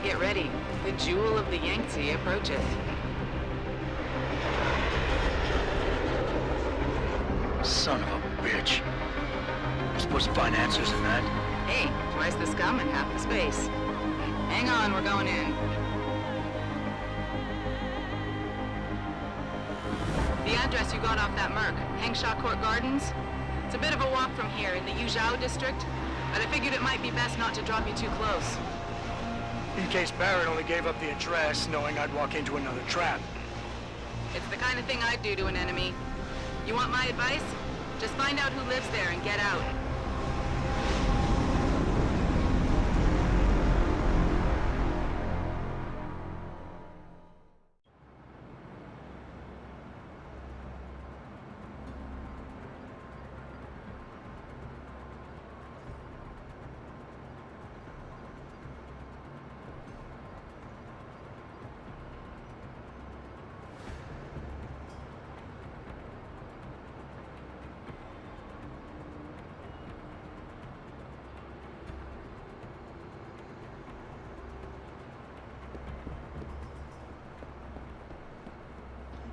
get ready. The jewel of the Yangtze approaches. Son of a bitch. We're supposed to find answers in that? Hey, twice the scum and half the space. Hang on, we're going in. The address you got off that Merc, Hengshaw Court Gardens? It's a bit of a walk from here in the Yuzhou district, but I figured it might be best not to drop you too close. In case Barrett only gave up the address, knowing I'd walk into another trap. It's the kind of thing I'd do to an enemy. You want my advice? Just find out who lives there and get out.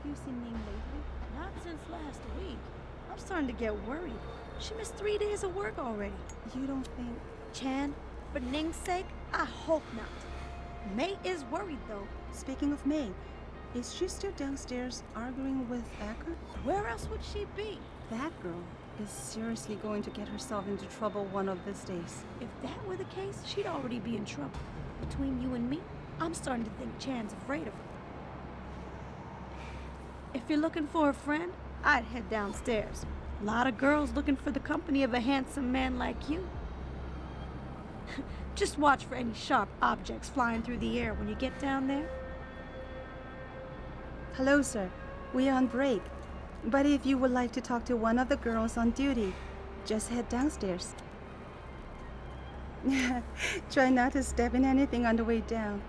Have you seen Ning lately? Not since last week. I'm starting to get worried. She missed 3 days of work already. You don't think... Chan, for Ning's sake, I hope not. May is worried, though. Speaking of May, is she still downstairs arguing with Acker? Where else would she be? That girl is seriously going to get herself into trouble one of these days. If that were the case, she'd already be in trouble. Between you and me, I'm starting to think Chan's afraid of her. If you're looking for a friend, I'd head downstairs. A lot of girls looking for the company of a handsome man like you. Just watch for any sharp objects flying through the air when you get down there. Hello, sir. We are on break. But if you would like to talk to one of the girls on duty, just head downstairs. Try not to step in anything on the way down.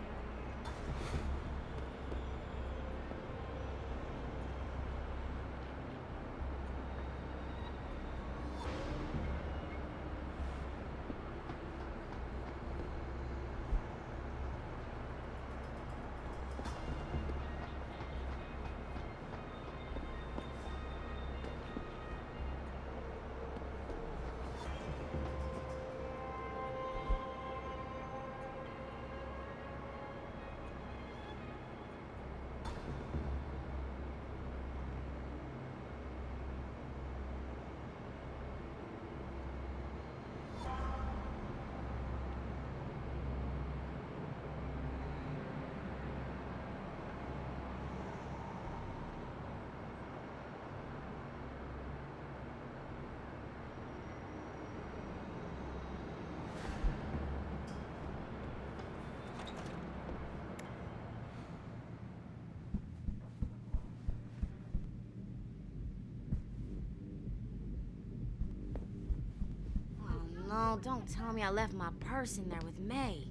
No, don't tell me I left my purse in there with May.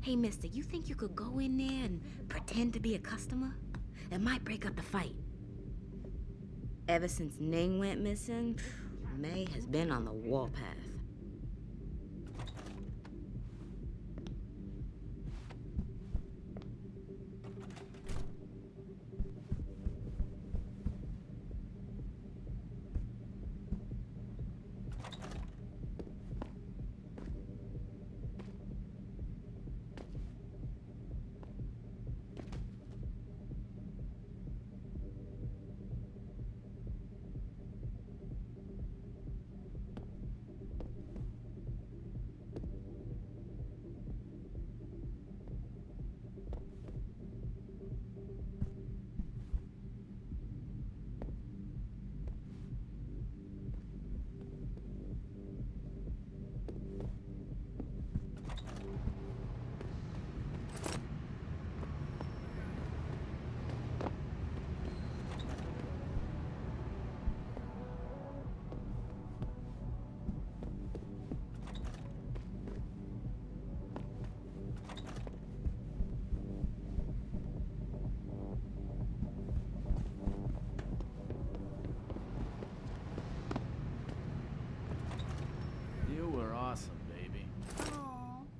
Hey, mister, you think you could go in there and pretend to be a customer? It might break up the fight. Ever since Ning went missing, May has been on the warpath.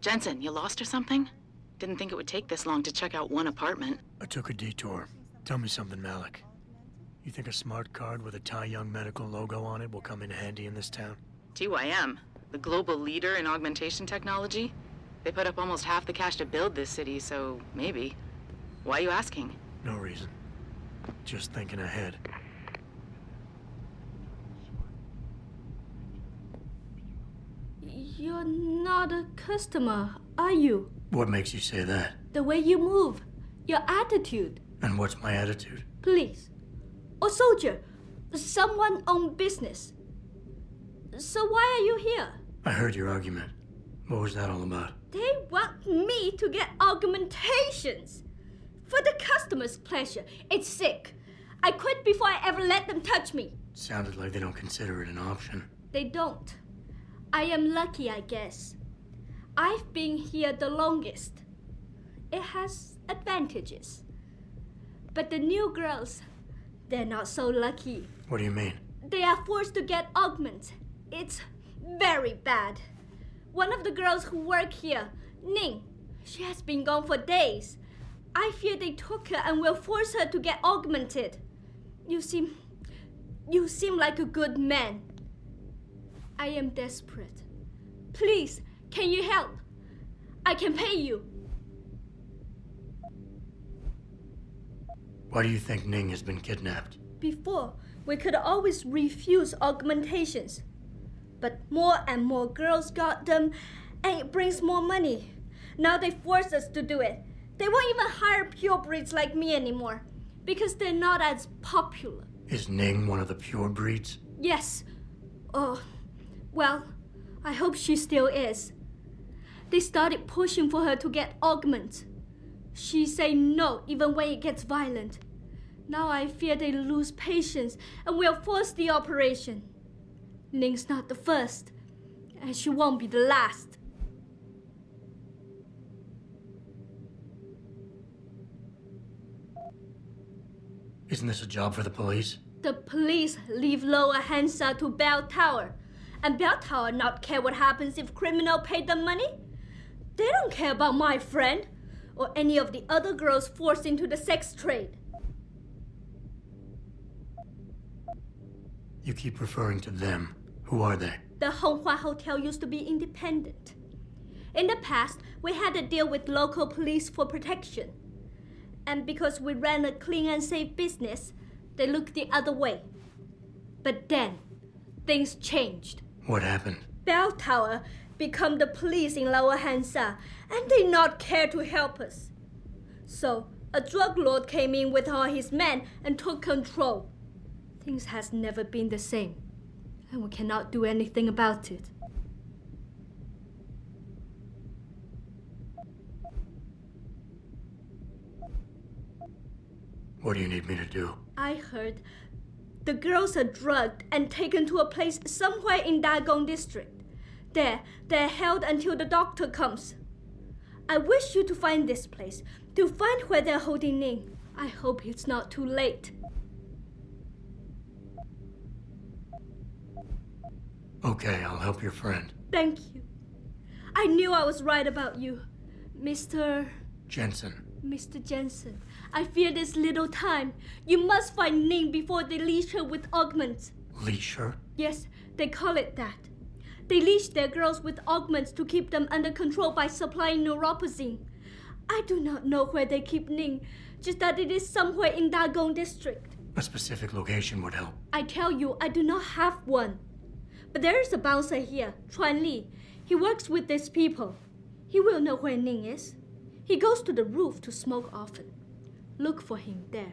Jensen, you lost or something? Didn't think it would take this long to check out one apartment. I took a detour. Tell me something, Malik. You think a smart card with a Tai Young Medical logo on it will come in handy in this town? TYM, the global leader in augmentation technology. They put up almost half the cash to build this city, so maybe. Why are you asking? No reason. Just thinking ahead. You're not a customer, are you? What makes you say that? The way you move, your attitude. And what's my attitude? Police. Or soldier. Someone on business. So why are you here? I heard your argument. What was that all about? They want me to get augmentations. For the customer's pleasure. It's sick. I quit before I ever let them touch me. Sounded like they don't consider it an option. They don't. I am lucky, I guess. I've been here the longest. It has advantages. But the new girls, they're not so lucky. What do you mean? They are forced to get augments. It's very bad. One of the girls who work here, Ning, she has been gone for days. I fear they took her and will force her to get augmented. You seem like a good man. I am desperate. Please, can you help? I can pay you. Why do you think Ning has been kidnapped? Before, we could always refuse augmentations. But more and more girls got them, and it brings more money. Now they force us to do it. They won't even hire purebreds like me anymore, because they're not as popular. Is Ning one of the pure breeds? Yes. Oh, well, I hope she still is. They started pushing for her to get augments. She say no even when it gets violent. Now I fear they lose patience and will force the operation. Ning's not the first, and she won't be the last. Isn't this a job for the police? The police leave Lower Hansa to Bell Tower. And Bell Tower not care what happens if criminal pay them money. They don't care about my friend or any of the other girls forced into the sex trade. You keep referring to them. Who are they? The Honghua Hotel used to be independent. In the past, we had to deal with local police for protection. And because we ran a clean and safe business, they looked the other way. But then, things changed. What happened? Bell Tower become the police in Lower Hansa, and they not care to help us. So, a drug lord came in with all his men and took control. Things has never been the same, and we cannot do anything about it. What do you need me to do? I heard the girls are drugged and taken to a place somewhere in Dagong district. There, they're held until the doctor comes. I wish you to find this place, to find where they're holding Ning. I hope it's not too late. Okay, I'll help your friend. Thank you. I knew I was right about you, Mr. Jensen. Mr. Jensen. I fear this little time. You must find Ning before they leash her with augments. Leash her? Yes, they call it that. They leash their girls with augments to keep them under control by supplying neuropozyne. I do not know where they keep Ning, just that it is somewhere in Dagong district. A specific location would help. I tell you, I do not have one. But there is a bouncer here, Chuan Li. He works with these people. He will know where Ning is. He goes to the roof to smoke often. Look for him there.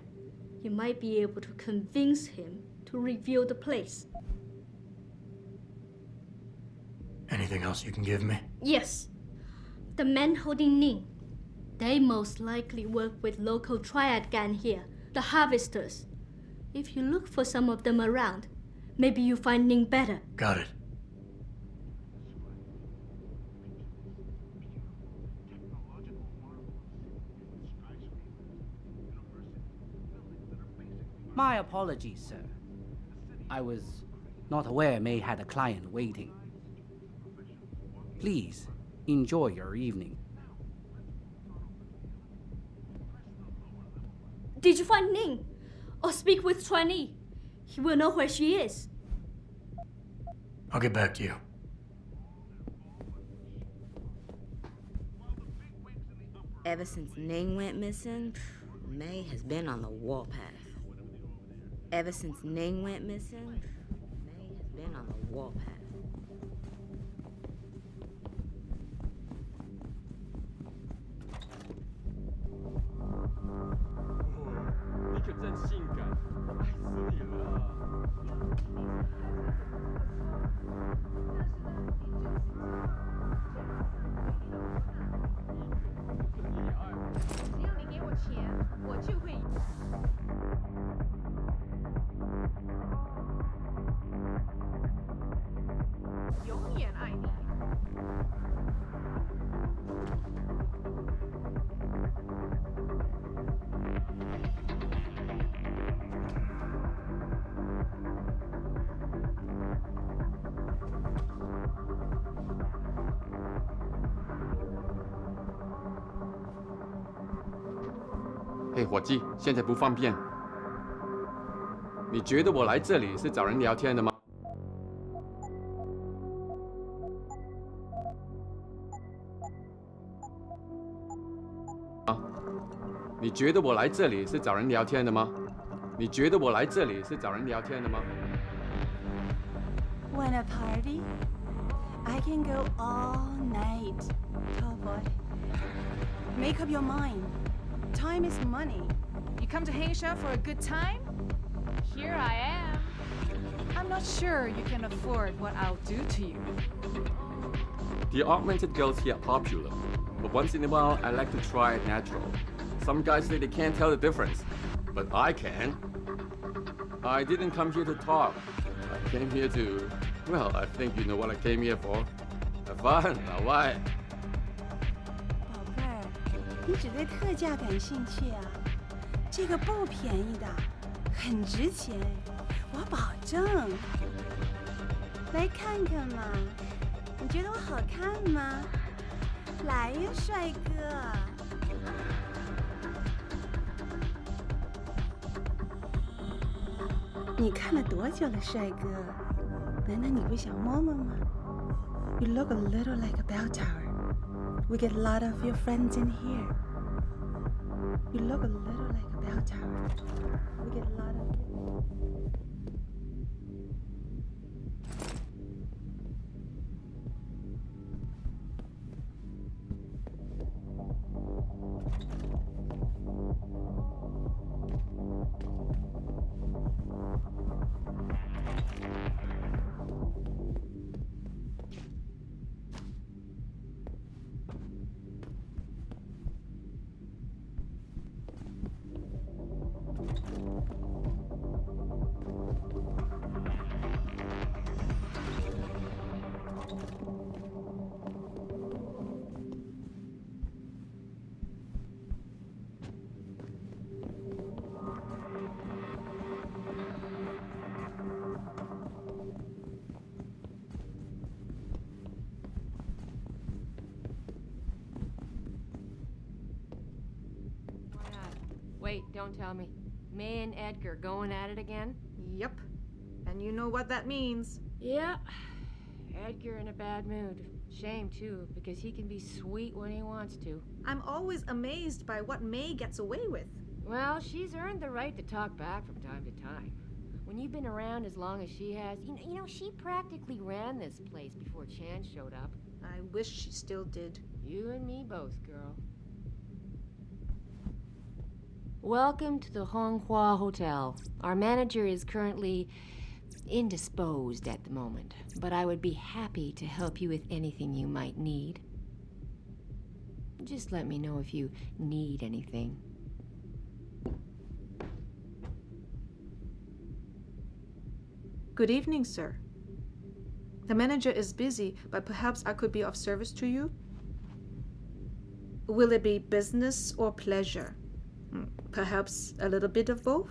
You might be able to convince him to reveal the place. Anything else you can give me? Yes. The men holding Ning. They most likely work with local triad gang here, the Harvesters. If you look for some of them around, maybe you find Ning better. Got it. My apologies, sir. I was not aware May had a client waiting. Please, Enjoy your evening. Did you find Ning? Or speak with Chuan-Yi? He will know where she is. I'll get back to you. Ever since Ning went missing, May has been on the warpath. Ever since Ning went missing, May has been on the warpath.嘿，伙计，现在不方便。你觉得我来这里是找人聊天的吗？啊？你觉得我来这里是找人聊天的吗？你觉得我来这里是找人聊天的吗？ Want a party? I can go all night. Oh boy. Make up your mind. Time is money. You come to Haisha for a good time? Here I am. I'm not sure you can afford what I'll do to you. The augmented girls here are popular, but once in a while I like to try it natural. Some guys say they can't tell the difference, but I can. I didn't come here to talk. I came here to, well, I think you know what I came here for. Have fun, why? 宝贝儿，你只对特价感兴趣啊？这个不便宜的，很值钱，我保证。来看看嘛，你觉得我好看吗？来呀，帅哥！你看了多久了，帅哥？难道你不想摸摸吗？ You look a little like a bell tower. We get a lot of your friends in here. You look a little like a bell tower. We get a lot of your... Wait, don't tell me. May and Edgar going at it again? Yep. And you know what that means. Yeah. Edgar in a bad mood. Shame, too, because he can be sweet when he wants to. I'm always amazed by what May gets away with. Well, she's earned the right to talk back from time to time. When you've been around as long as she has, you know, she practically ran this place before Chan showed up. I wish she still did. You and me both, girl. Welcome to the Honghua Hotel. Our manager is currently indisposed at the moment, but I would be happy to help you with anything you might need. Just let me know if you need anything. Good evening, sir. The manager is busy, but perhaps I could be of service to you? Will it be business or pleasure? Perhaps a little bit of both?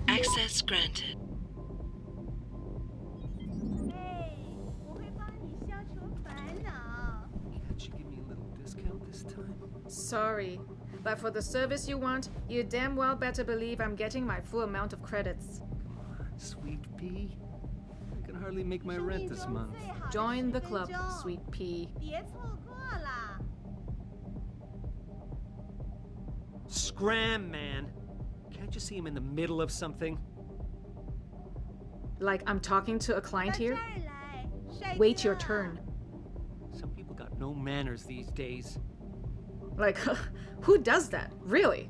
Access granted. Can't you give me a little discount this time? Sorry, but for the service you want, you damn well better believe I'm getting my full amount of credits. Come on, sweet pea. I can hardly make my rent this month. Join the club, sweet pea. Scram, man. Can't you see I'm in the middle of something? Like I'm talking to a client here? Wait your turn. Some people got no manners these days. Like, who does that? Really?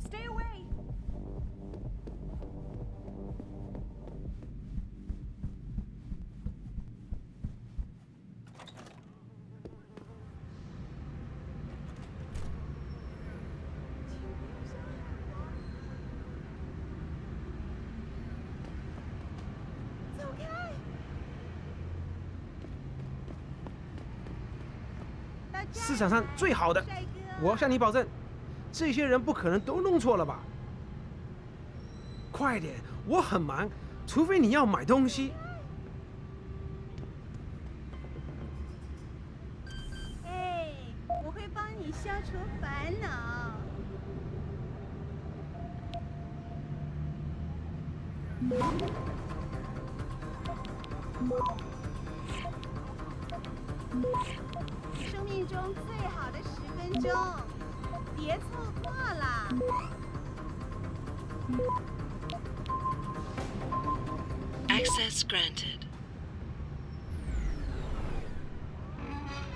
Stay away! 走开！市场上最好的，我向你保证，这些人不可能都弄错了吧？快点，我很忙，除非你要买东西。哎，我会帮你消除烦恼。生命中最好的10分钟，别错过啦！ Access granted.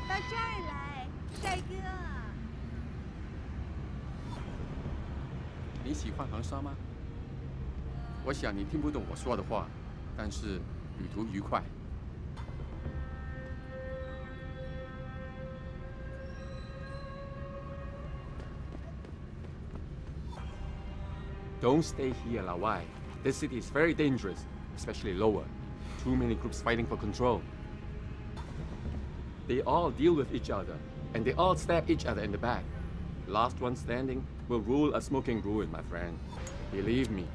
到这儿来，帅哥。你喜欢航沙吗？我想你听不懂我说的话，但是旅途愉快。Don't stay here, Lawai. This city is very dangerous, especially lower. Too many groups fighting for control. They all deal with each other, and they all stab each other in the back. Last one standing will rule a smoking ruin, my friend. Believe me.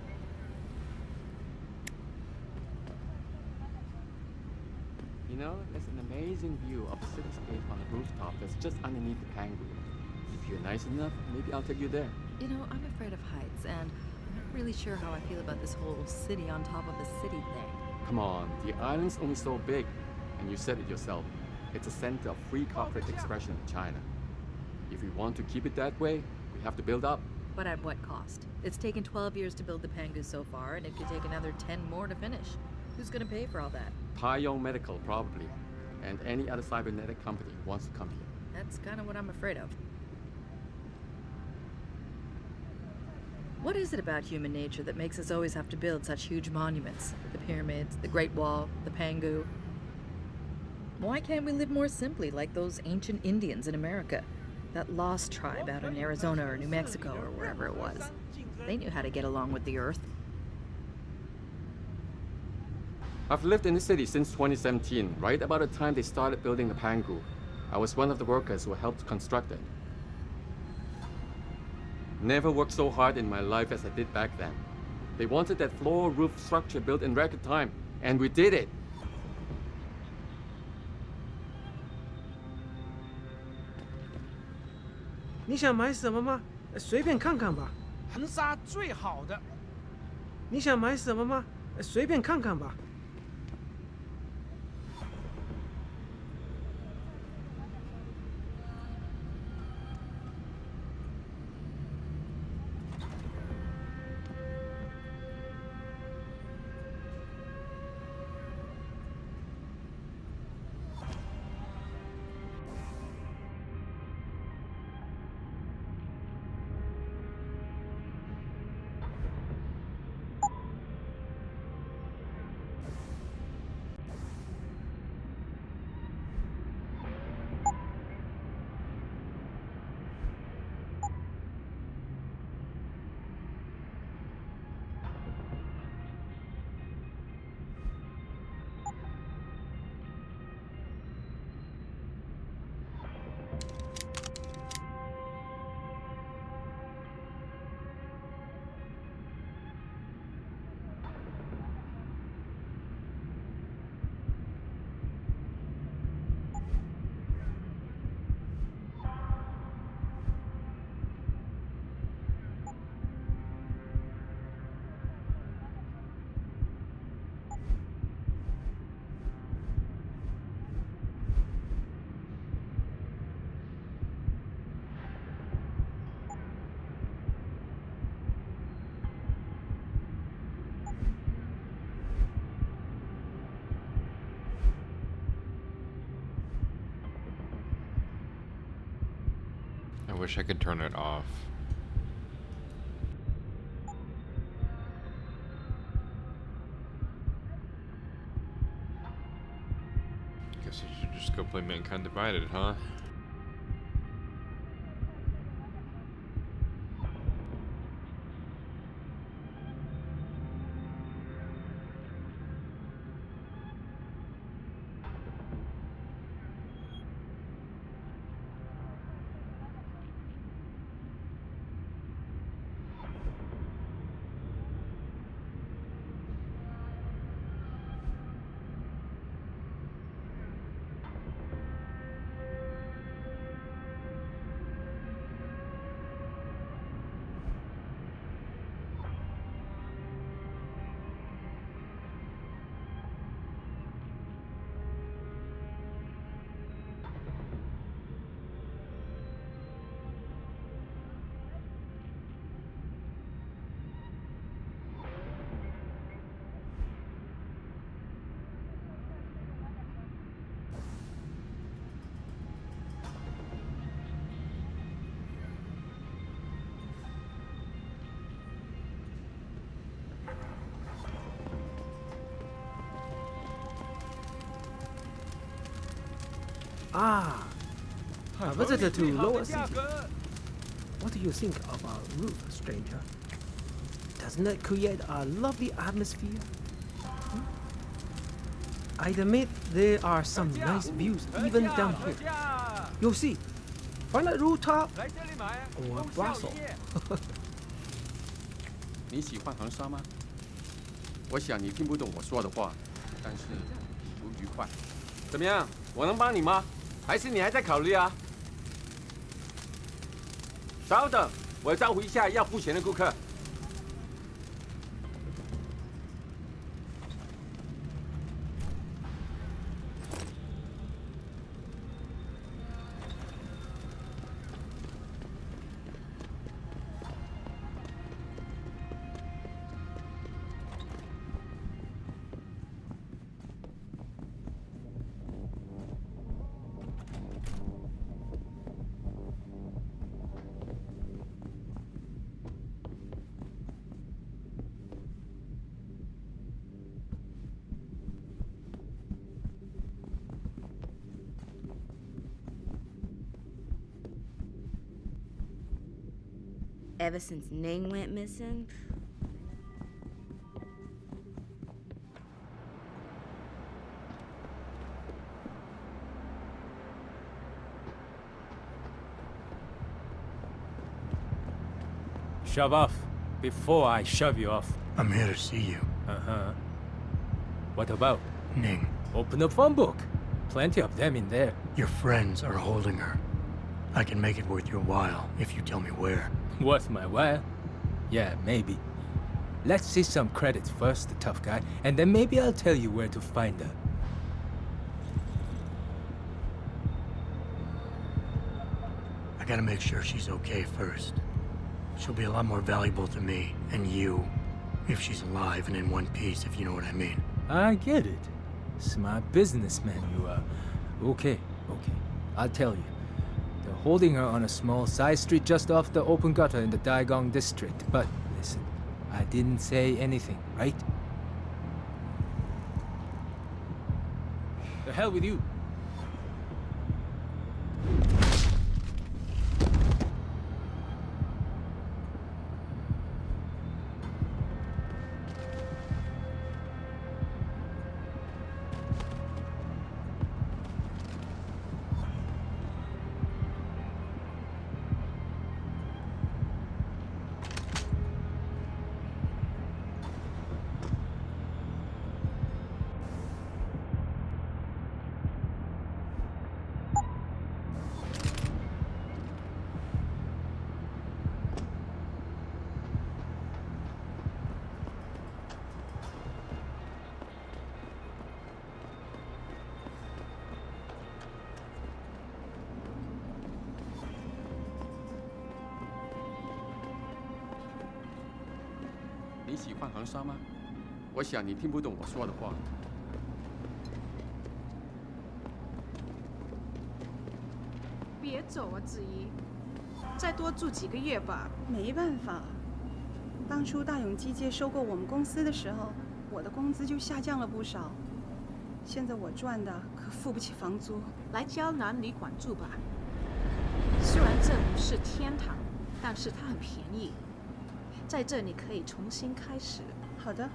You know, there's an amazing view of the cityscape on a rooftop that's just underneath the Pangu. If you're nice enough, maybe I'll take you there. You know, I'm afraid of heights, and I'm not really sure how I feel about this whole city on top of a city thing. Come on, the island's only so big, and you said it yourself. It's a center of free corporate expression in China. If we want to keep it that way, we have to build up. But at what cost? It's taken 12 years to build the Pangu so far, and it could take another 10 more to finish. Who's gonna pay for all that? Taiyong Medical, probably. And any other cybernetic company wants to come here. That's kind of what I'm afraid of. What is it about human nature that makes us always have to build such huge monuments? The pyramids, the Great Wall, the Pangu. Why can't we live more simply like those ancient Indians in America? That lost tribe out in Arizona or New Mexico or wherever it was. They knew how to get along with the Earth. I've lived in the city since 2017, right about the time they started building the Pangu. I was one of the workers who helped construct it. Never worked so hard in my life as I did back then. They wanted that floor roof structure built in record time, and we did it. 你想买什么吗？随便看看吧。含沙最好的。你想买什么吗？随便看看吧。I wish I could turn it off. Guess I should just go play Mankind Divided, huh? Ah, a visitor to Lower City. What do you think of our roof, stranger? Doesn't it create a lovely atmosphere? I admit there are some nice views even down here. You'll see. Find a rooftop or brothel. 你喜欢航沙吗？我想你听不懂我说的话，但是不愉快。怎么样？我能帮你吗？还是你还在考虑啊？稍等，我招呼一下要付钱的顾客。Ever since Ning went missing. Shove off before I shove you off. I'm here to see you. Uh-huh. What about? Ning. Open the phone book. Plenty of them in there. Your friends are holding her. I can make it worth your while if you tell me where. Worth my while? Yeah, maybe. Let's see some credits first, the tough guy, and then maybe I'll tell you where to find her. I gotta make sure she's okay first. She'll be a lot more valuable to me and you if she's alive and in one piece, if you know what I mean. I get it. Smart businessman you are. Okay. I'll tell you. They're holding her on a small side street just off the open gutter in the Daigong district. But listen, I didn't say anything, right? The hell with you.你喜欢航沙吗？我想你听不懂我说的话。别走啊，子怡，再多住几个月吧。没办法，当初大永机械收购我们公司的时候，我的工资就下降了不少。现在我赚的可付不起房租。来胶南旅馆住吧。虽然这不是天堂，但是它很便宜。在这你可以重新开始。好的，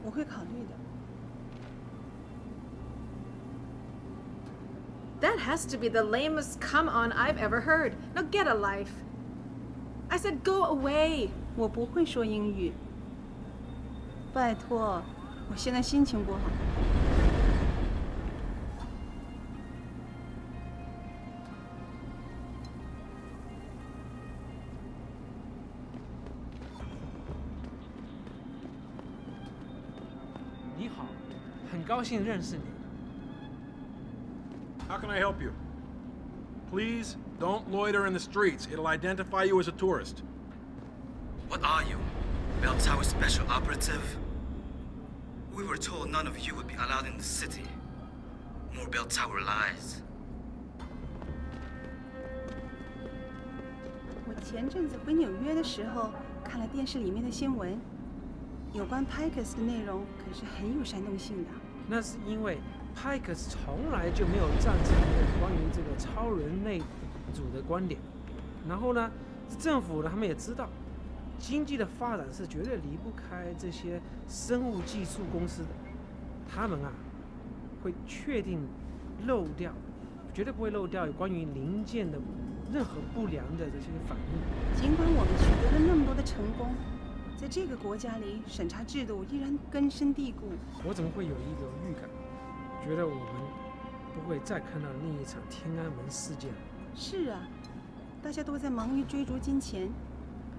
我会考虑的。That has to be the lamest come on I've ever heard. Now get a life. I said go away. 我不会说英语。拜托，我现在心情不好。你好，很高兴认识你。How can I help you? Please, don't loiter in the streets. It'll identify you as a tourist. What are you? Bell Tower Special Operative? We were told none of you would be allowed in the city. More Bell Tower lies. 我前阵子回纽约的时候，看了电视里面的新闻，有关 Pikes 的内容可是很有煽动性的。那是因为 Pikes 从来就没有赞成关于这个超人类组的观点。然后呢，政府呢他们也知道，经济的发展是绝对离不开这些生物技术公司的。他们啊会确定漏掉，绝对不会漏掉有关于零件的任何不良的这些反应。尽管我们取得了那么多的成功，在这个国家里，审查制度依然根深蒂固。我怎么会有一个预感，觉得我们不会再看到另一场天安门事件？是啊，大家都在忙于追逐金钱，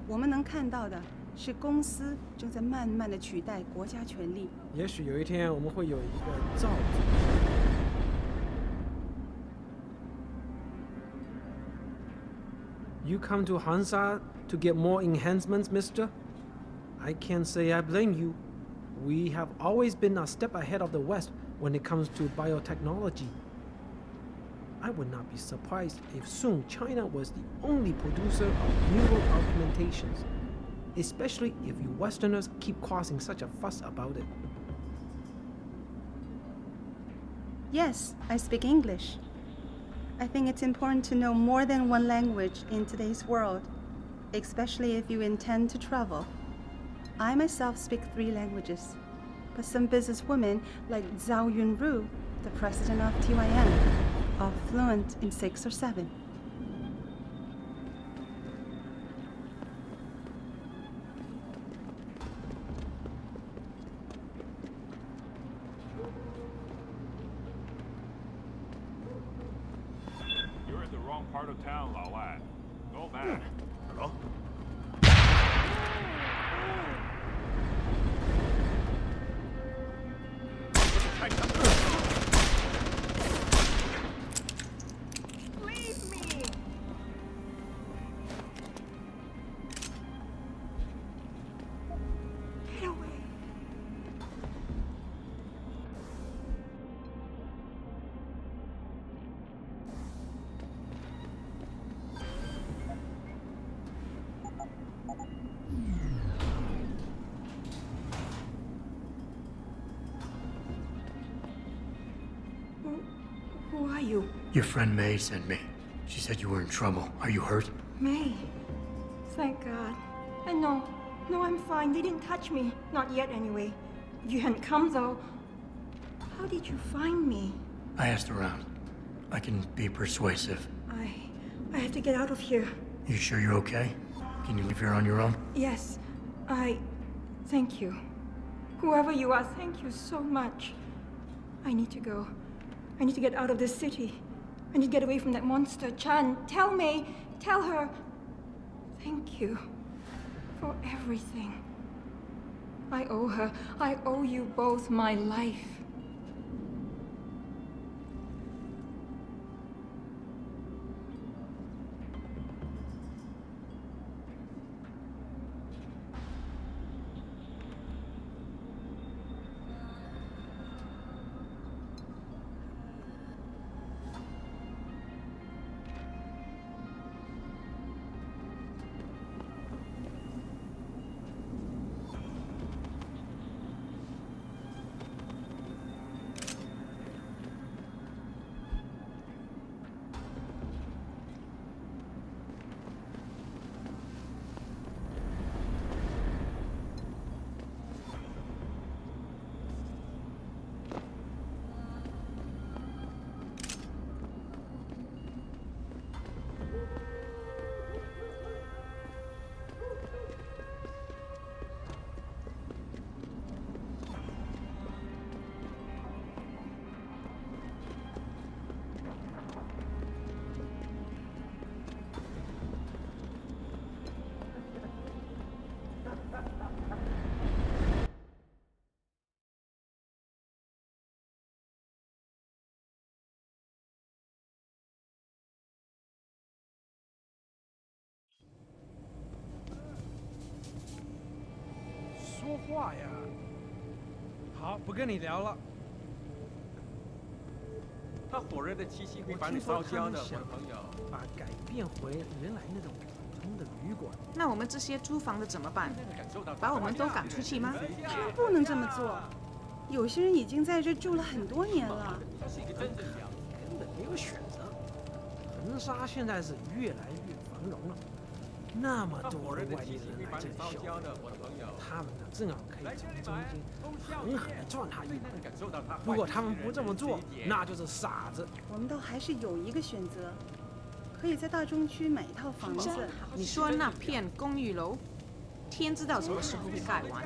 我们能看到的是公司正在慢慢的取代国家权力。也许有一天我们会有一个造主。You come to Hansa to get more enhancements, mister? I can't say I blame you. We have always been a step ahead of the West when it comes to biotechnology. I would not be surprised if soon China was the only producer of neural augmentations, especially if you Westerners keep causing such a fuss about it. Yes, I speak English. I think it's important to know more than one language in today's world. especially if you intend to travel. I myself speak 3 languages, but some businesswomen like Zhao Yunru, the president of TYN, are fluent in 6 or 7. You're in the wrong part of town, Lao Lad. Go back. Hello? Leave me! Get away. Who are you? Your friend May sent me. She said you were in trouble. Are you hurt? May. Thank God. And no, I'm fine. They didn't touch me. Not yet, anyway. If you hadn't come, though, how did you find me? I asked around. I can be persuasive. I have to get out of here. You sure you're okay? Can you leave here on your own? Yes, thank you. Whoever you are, thank you so much. I need to go. I need to get out of this city. I need to get away from that monster, Chan. Tell May, tell her. Thank you for everything. I owe her. I owe you both my life.说话呀！好，不跟你聊了。他火热的气息会把你烧焦的，我的朋友。把改变回原来那种普通的旅馆。那我们这些租房的怎么办？把我们都赶出去吗？他们不能这么做。有些人已经在这住了很多年了。根本没有选择。恒沙现在是越来越繁荣了，那么多的外地人来这里消费，他们呢正好可以从中间狠狠地赚他一笔。如果他们不这么做，那就是傻子。我们倒还是有一个选择，可以在大中区买一套房子。你说那片公寓楼，天知道什么时候会盖完。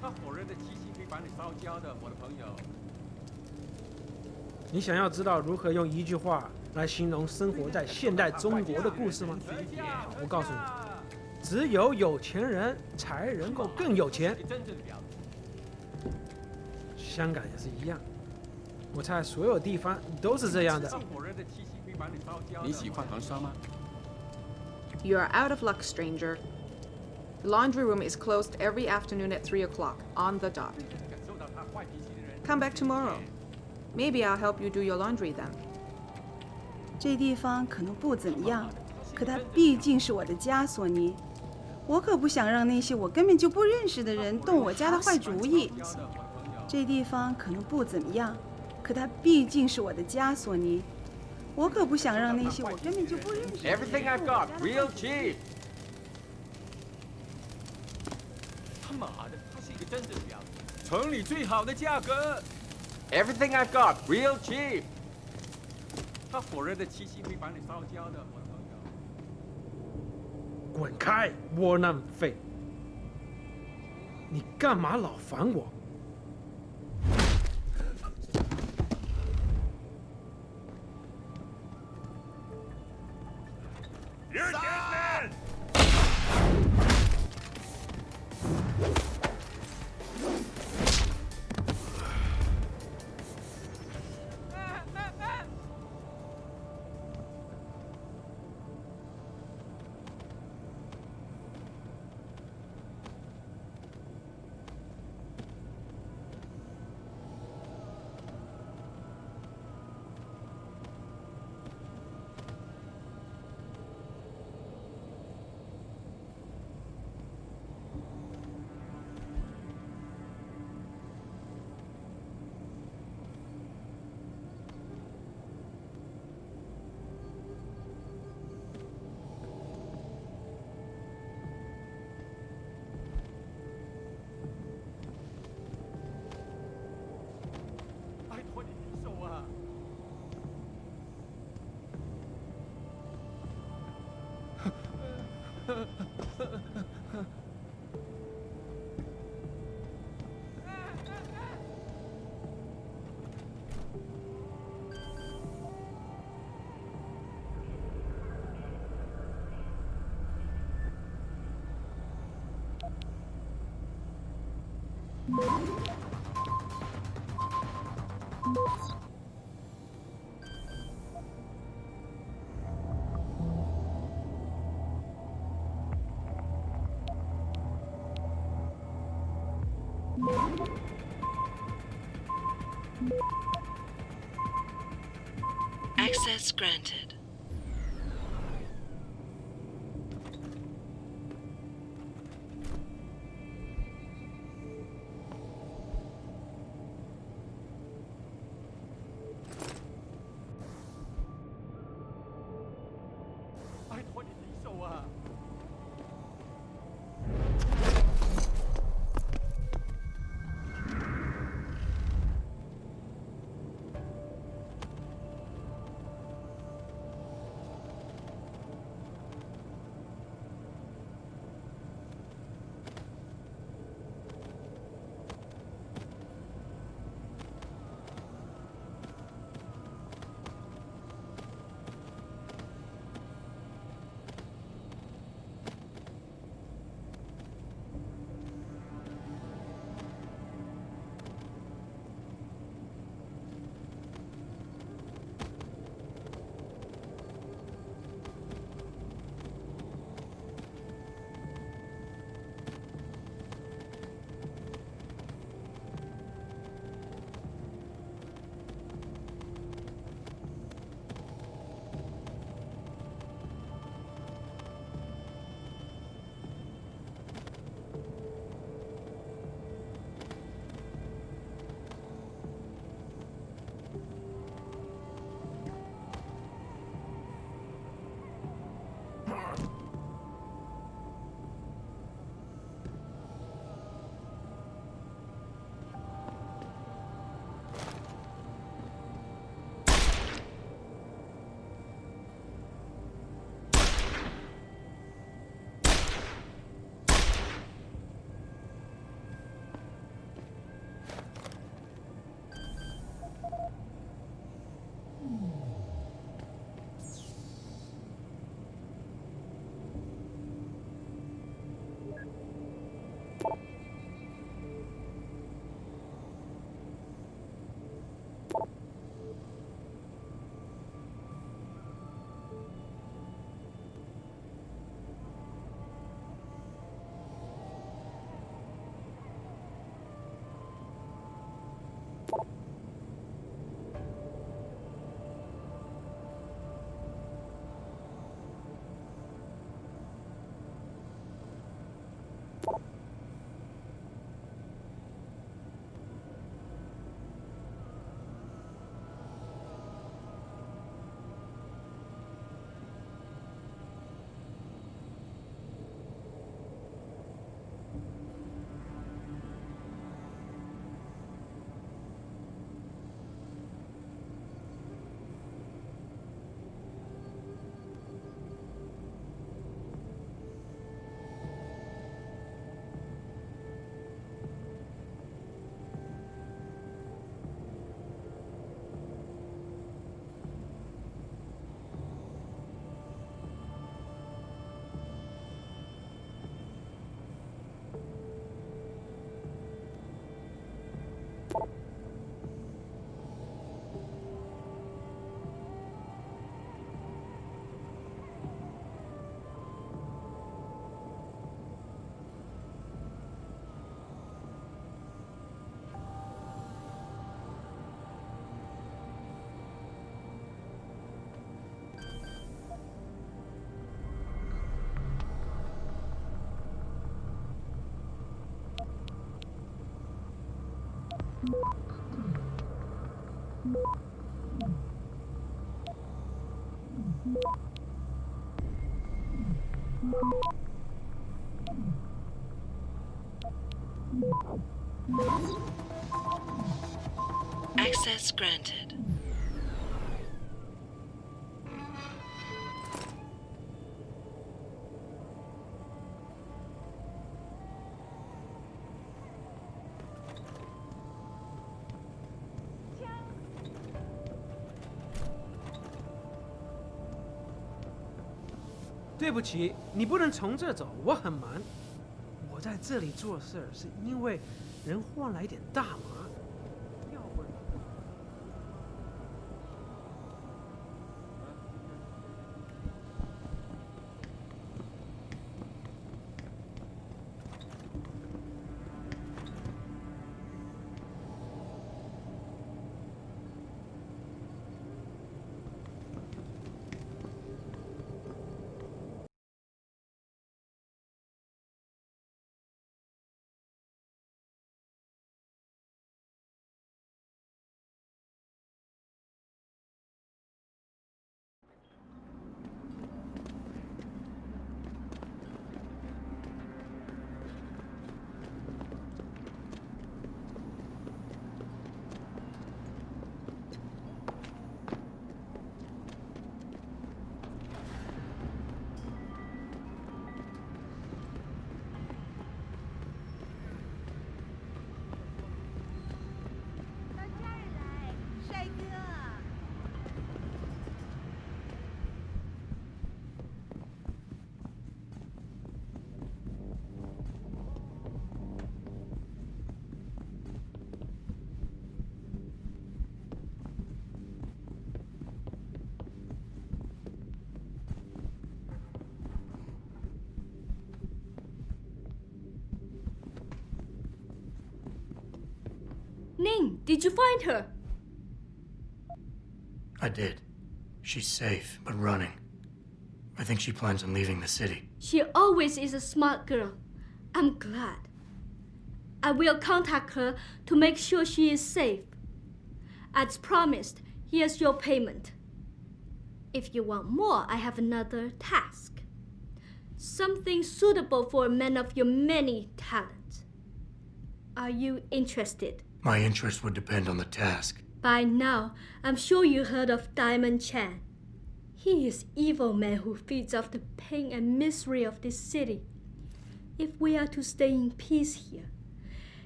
他火热的气息会把你烧焦的，我的朋友。你想要知道如何用一句话来形容生活在现代中国的故事吗？我告诉你，只有有钱人才能够更有钱。香港也是一样，我猜所有地方都是这样的。你喜欢长沙吗？ You are out of luck, stranger. The laundry room is closed every afternoon at 3 o'clock, on the dot. Come back tomorrow. Maybe I'll help you do your laundry then. 这地方可能不怎么样，可它毕竟是我的家，索尼。我可不想让那些我根本就不认识的人动我家的坏主意。这地方可能不怎么样，可它毕竟是我的家，索尼。我可不想让那些我根本就不认识的人动我家的坏主意。Everything I've got, real cheap. 他妈的，他是一个真正的婊子，城里最好的价格 ，Everything I've got, real cheap。他火热的气息会把你烧焦的，我的朋友。滚开，窝囊废！你干嘛老烦我？ You're a dead man! Access granted. Access granted. “对不起，你不能从这儿走，我很忙。我在这里做事儿是因为人换来点大麻，要不然……”Ning, did you find her? I did. She's safe, but running. I think she plans on leaving the city. She always is a smart girl. I'm glad. I will contact her to make sure she is safe. As promised, here's your payment. If you want more, I have another task. Something suitable for a man of your many talents. Are you interested? My interest would depend on the task. By now, I'm sure you heard of Diamond Chan. He is evil man who feeds off the pain and misery of this city. If we are to stay in peace here,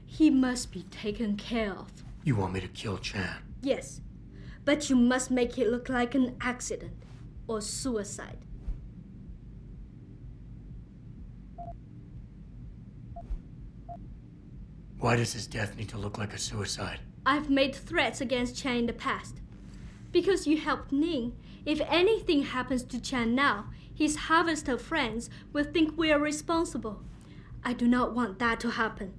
he must be taken care of. You want me to kill Chan? Yes, but you must make it look like an accident or suicide. Why does his death need to look like a suicide? I've made threats against Chan in the past. Because you helped Ning, if anything happens to Chan now, his harvester friends will think we are responsible. I do not want that to happen.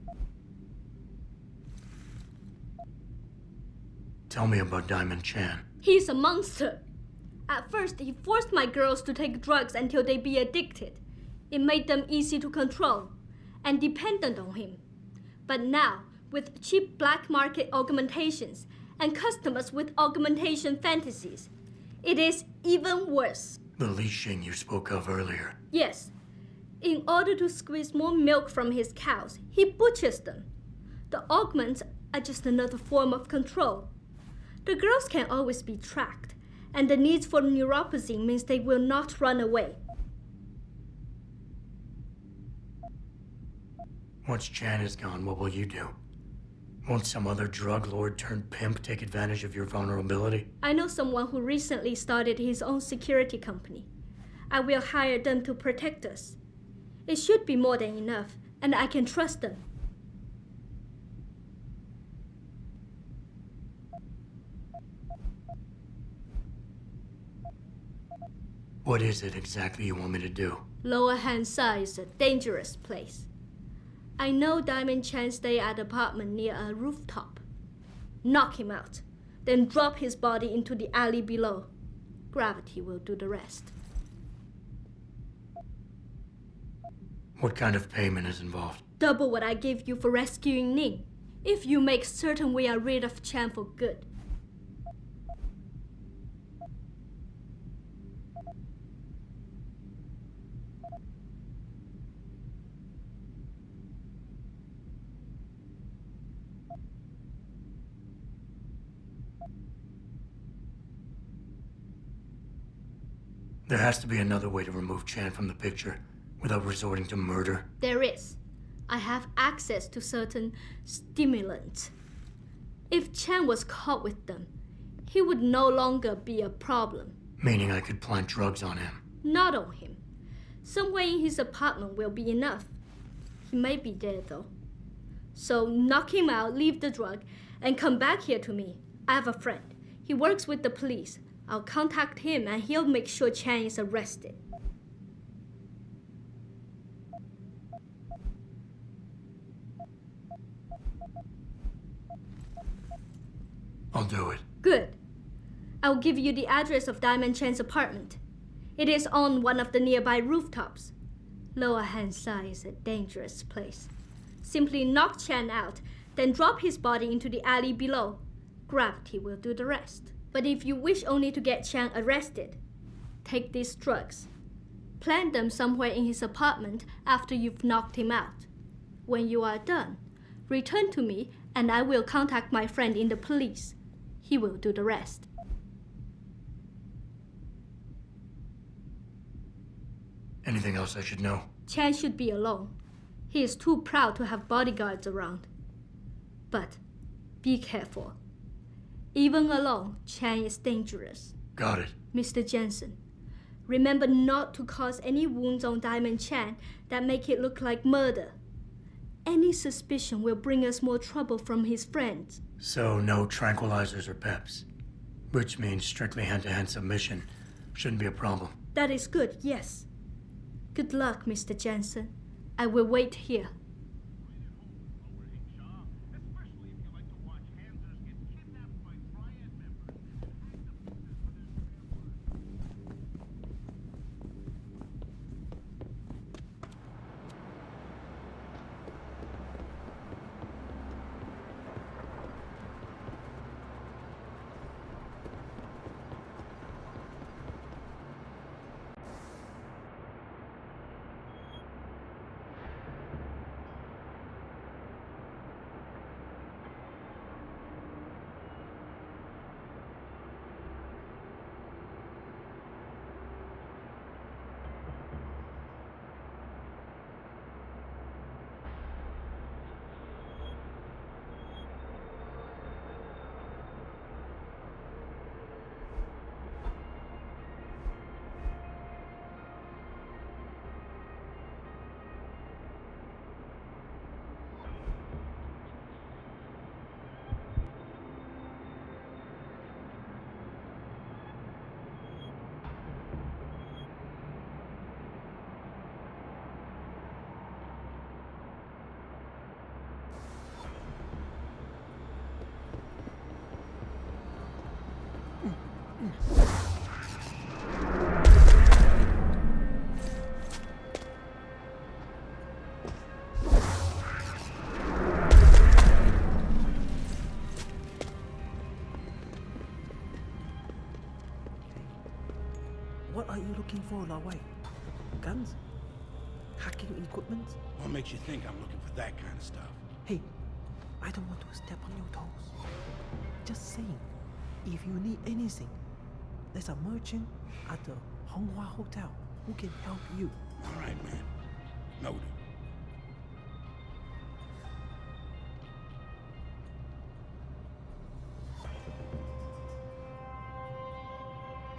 Tell me about Diamond Chan. He's a monster. At first, he forced my girls to take drugs until they be addicted. It made them easy to control and dependent on him. But now, with cheap black market augmentations and customers with augmentation fantasies, it is even worse. The Li Xing you spoke of earlier. Yes. In order to squeeze more milk from his cows, he butchers them. The augments are just another form of control. The girls can always be tracked, and the needs for neuropathy means they will not run away. Once Chan is gone, what will you do? Won't some other drug lord turned pimp take advantage of your vulnerability? I know someone who recently started his own security company. I will hire them to protect us. It should be more than enough, and I can trust them. What is it exactly you want me to do? Lower Hansa is a dangerous place. I know Diamond Chan stay at an apartment near a rooftop. Knock him out, then drop his body into the alley below. Gravity will do the rest. What kind of payment is involved? Double what I gave you for rescuing Ning. If you make certain we are rid of Chan for good. There has to be another way to remove Chan from the picture without resorting to murder. There is. I have access to certain stimulants. If Chan was caught with them, he would no longer be a problem. Meaning I could plant drugs on him. Not on him. Somewhere in his apartment will be enough. He may be dead though. So knock him out, leave the drug, and come back here to me. I have a friend. He works with the police. I'll contact him and he'll make sure Chan is arrested. I'll do it. Good. I'll give you the address of Diamond Chan's apartment. It is on one of the nearby rooftops. Lower Hansai is a dangerous place. Simply knock Chan out, then drop his body into the alley below. Gravity will do the rest. But if you wish only to get Chan arrested, take these drugs. Plant them somewhere in his apartment after you've knocked him out. When you are done, return to me and I will contact my friend in the police. He will do the rest. Anything else I should know? Chan should be alone. He is too proud to have bodyguards around. But be careful. Even alone, Chan is dangerous. Got it. Mr. Jensen, remember not to cause any wounds on Diamond Chan that make it look like murder. Any suspicion will bring us more trouble from his friends. So no tranquilizers or peps. Which means strictly hand-to-hand submission. Shouldn't be a problem. That is good, yes. Good luck, Mr. Jensen. I will wait here. What are you looking for, Lao Wei? Guns? Hacking equipment? What makes you think I'm looking for that kind of stuff? Hey, I don't want to step on your toes. Just saying, if you need anything, there's a merchant at the Honghua Hotel who can help you. All right, man. Noted.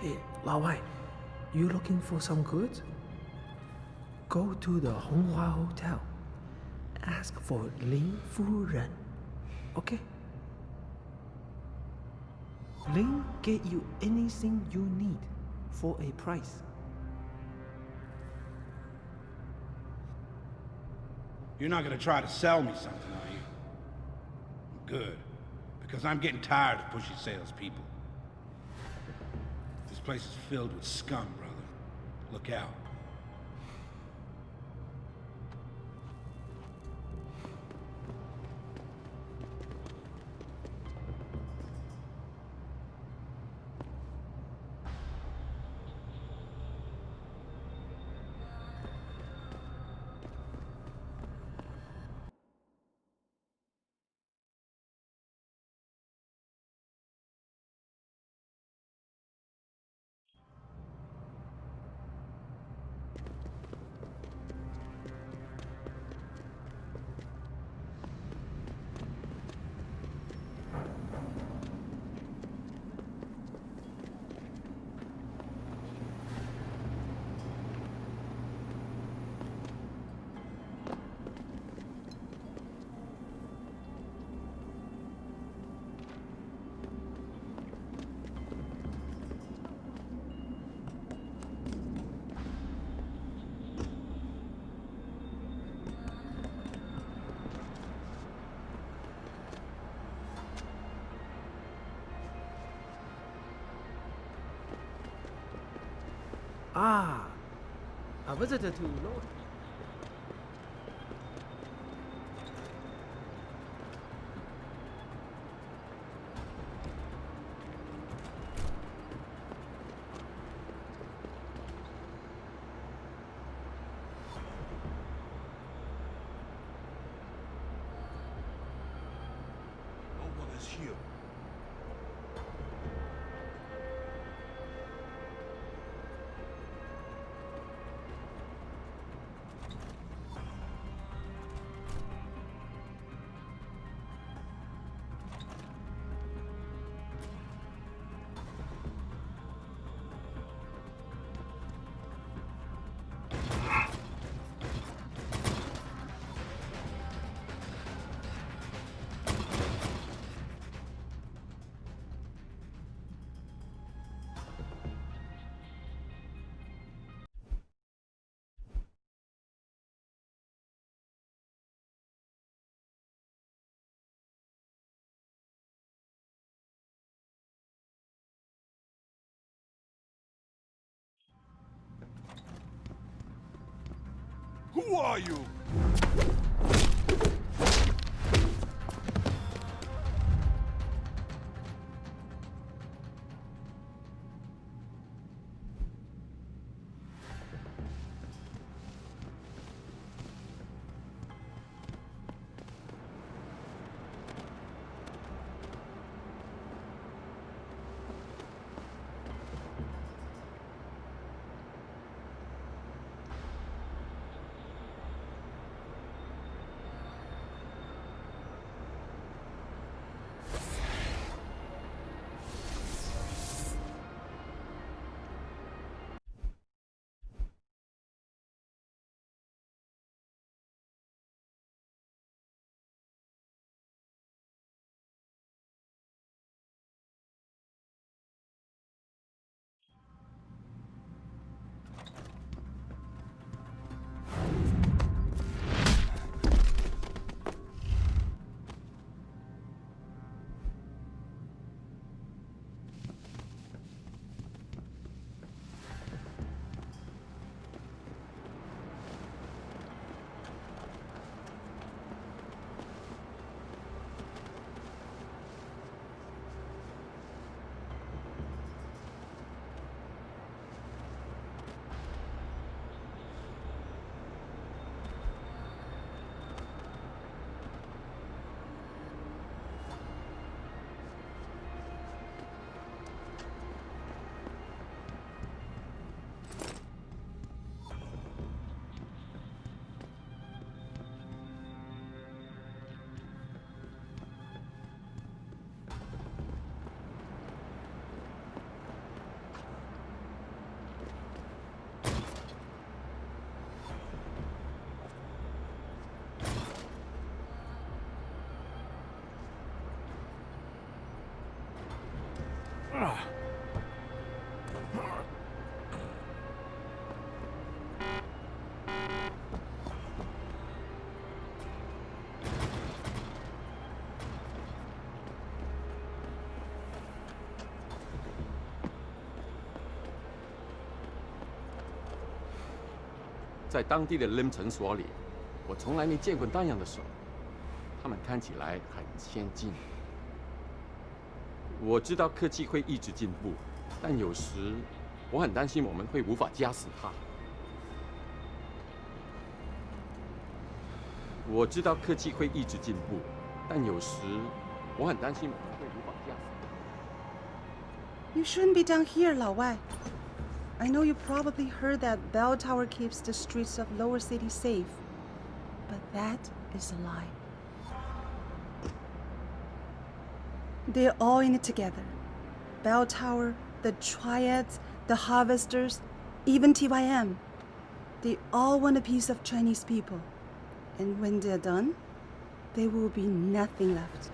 Hey, Lao Wei, you looking for some goods? Go to the Honghua Hotel. Ask for Lin Fu Ren. Okay? Lin get you anything you need for a price. You're not gonna try to sell me something, are you? Good. Because I'm getting tired of pushy salespeople. This place is filled with scum, brother. Look out. A visitor to Lord. No one is here. Who are you? Ah. 在当地的 LIM 诊所里，我从来没见过那样的手，他们看起来很先进。我知道科技会一直进步，但有时我很担心我们会无法夹死它。我知道科技会一直进步，但有时我很担心我们会无法夹死它。 You shouldn't be down here, 老外. I know you probably heard that Bell Tower keeps the streets of Lower City safe, but that is a lie. They're all in it together. Bell Tower, the Triads, the Harvesters, even TYM. They all want a piece of Chinese people. And when they're done, there will be nothing left.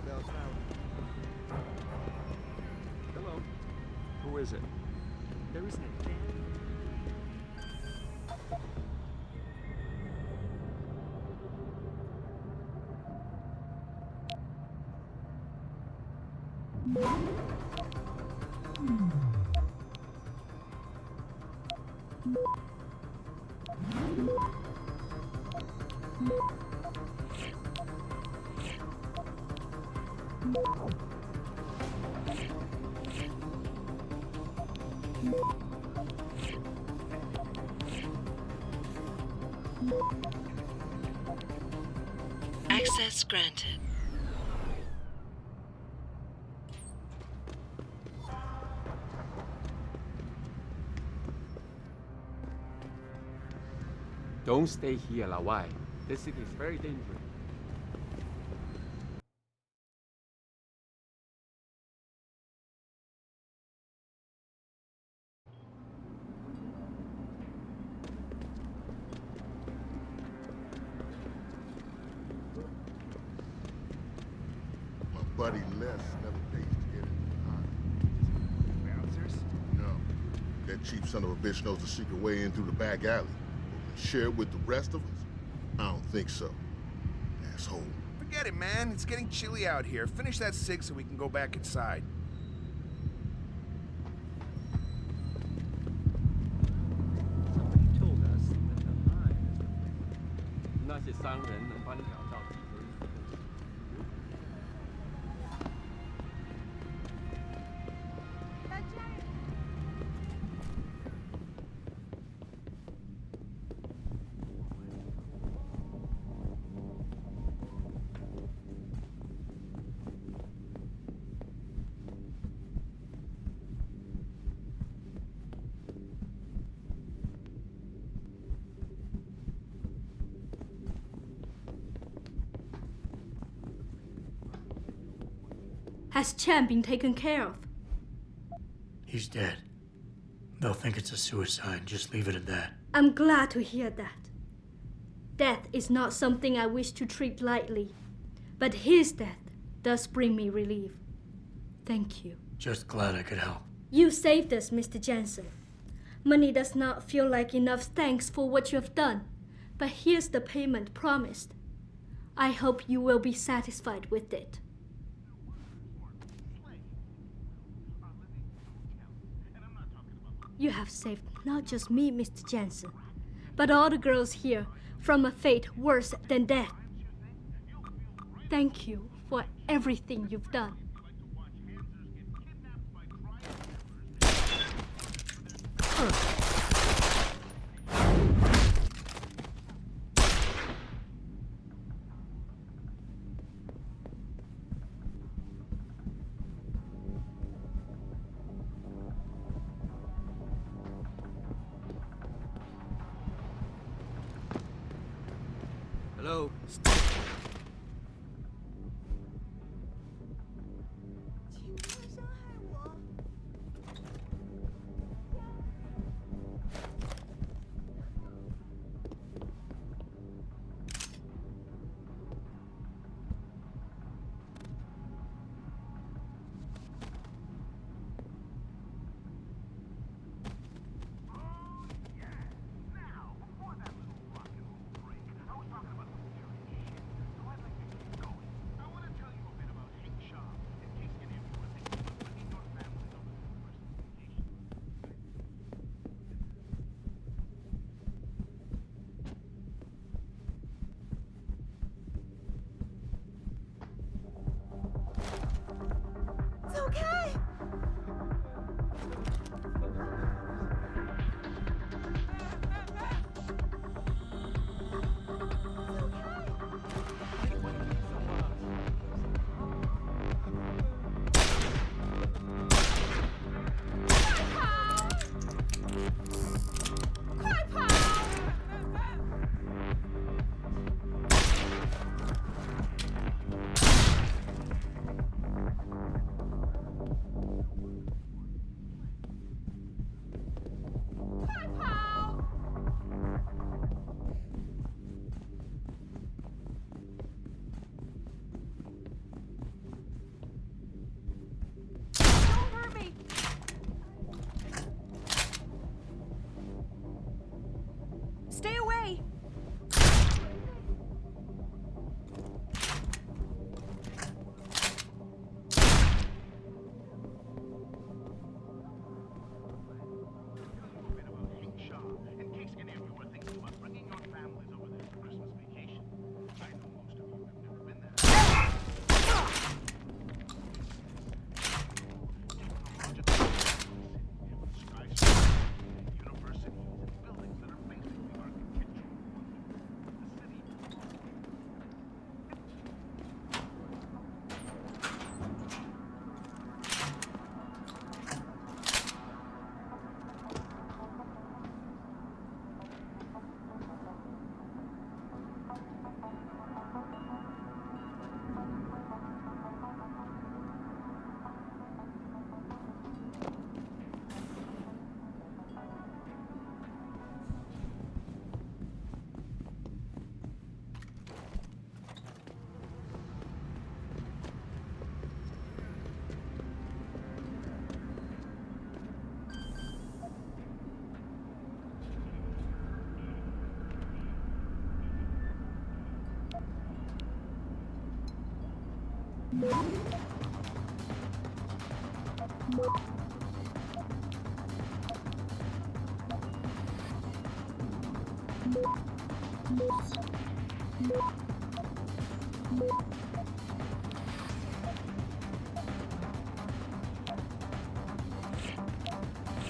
Bell Tower. Hello. Who is it? There isn't a damn. Access granted. Don't stay here, Lawai. This city is very dangerous. 'Buddy Les never pays to get in behind. Bouncers? No. That cheap son of a bitch knows the secret way in through the back alley. But share it with the rest of us? I don't think so. Asshole. Forget it, man. It's getting chilly out here. Finish that cig so we can go back inside. Somebody told us that the line is the thing. 那些商人能帮你找到几个人。 Has Chan been taken care of? He's dead. They'll think it's a suicide. Just leave it at that. I'm glad to hear that. Death is not something I wish to treat lightly, but his death does bring me relief. Thank you. Just glad I could help. You saved us, Mr. Jensen. Money does not feel like enough thanks for what you have done, but here's the payment promised. I hope you will be satisfied with it. You have saved not just me, Mr. Jensen, but all the girls here from a fate worse than death. Thank you for everything you've done. Hello?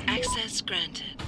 Access granted.